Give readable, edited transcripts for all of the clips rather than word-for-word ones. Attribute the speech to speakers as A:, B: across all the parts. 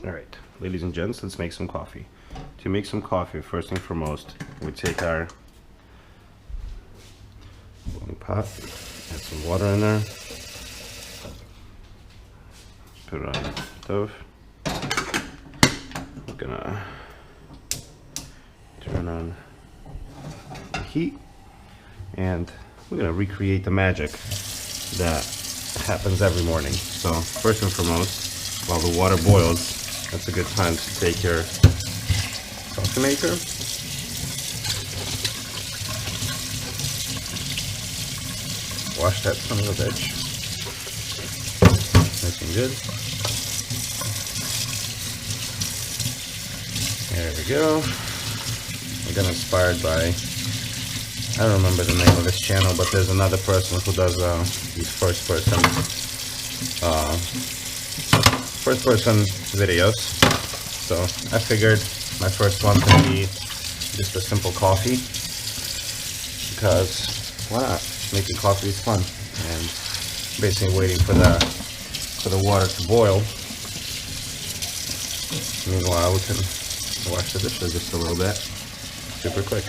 A: Alright, ladies and gents, let's make some coffee. To make some coffee, first thing foremost, we take our boiling pot, add some water in there, put it on the stove. We're gonna turn on the heat, and we're gonna recreate the magic that happens every morning. So first and foremost, while the water boils, that's a good time to take your coffee maker, wash that son of a bitch, nice and good. There we go. I got inspired by, I don't remember the name of this channel, but there's another person who does these first person videos. So I figured my first one could be just a simple coffee, because why not? Making coffee is fun, and basically waiting for the water to boil. Meanwhile, we can wash the dishes just a little bit, super quick.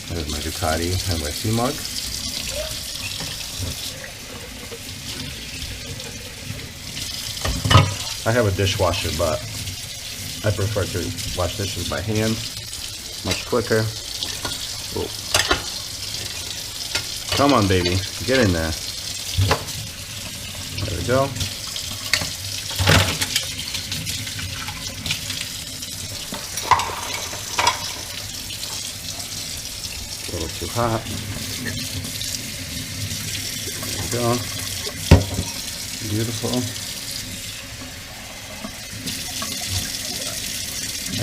A: There's my Ducati NYC mug. I have a dishwasher, but I prefer to wash dishes by hand, much quicker. Whoa. Come on, baby, get in there. There we go. A little too hot. There we go. Beautiful.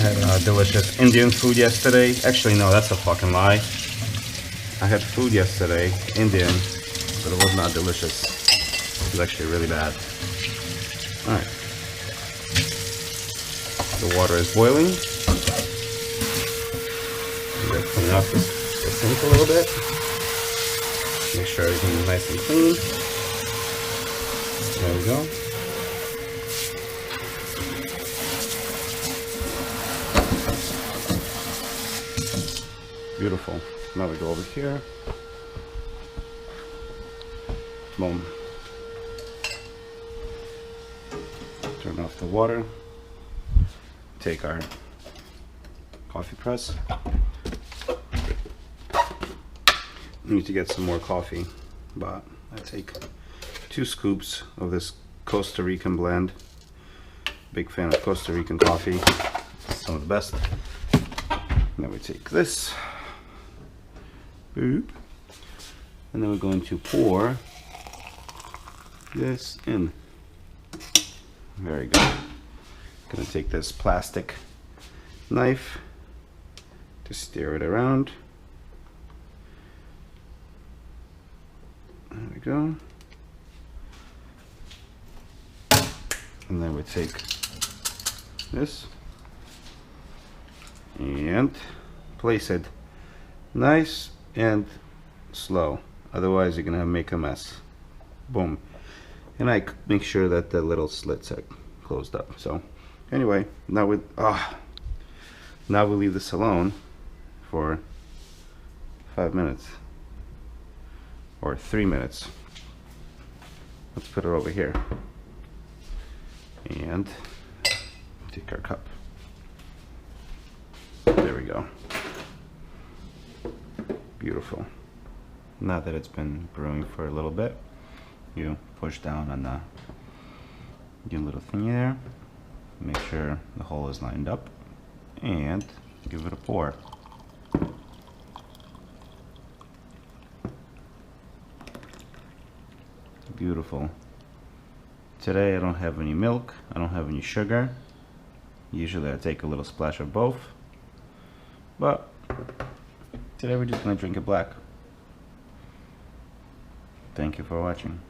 A: I had delicious Indian food yesterday. Actually, no, that's a fucking lie. I had food yesterday, Indian, but it was not delicious. It was actually really bad. Alright. The water is boiling. I'm going to clean up the sink a little bit. Make sure everything is nice and clean. There we go. Beautiful. Now we go over here. Boom. Turn off the water. Take our coffee press. Need to get some more coffee, but I take 2 scoops of this Costa Rican blend. Big fan of Costa Rican coffee. Some of the best. Then we take this. And then we're going to pour this in. Very good. Gonna take this plastic knife to stir it around. There we go. And then we take this and place it nice and slow, otherwise you're gonna make a mess. Boom. And I make sure that the little slits are closed up. So anyway, now we leave this alone for 5 minutes or 3 minutes. Let's put it over here and take our cup. There we go. Beautiful. Now that it's been brewing for a little bit, you push down on your little thingy there, make sure the hole is lined up, and give it a pour. Beautiful. Today I don't have any milk, I don't have any sugar. Usually I take a little splash of both, but today we're just going to drink it black. Thank you for watching.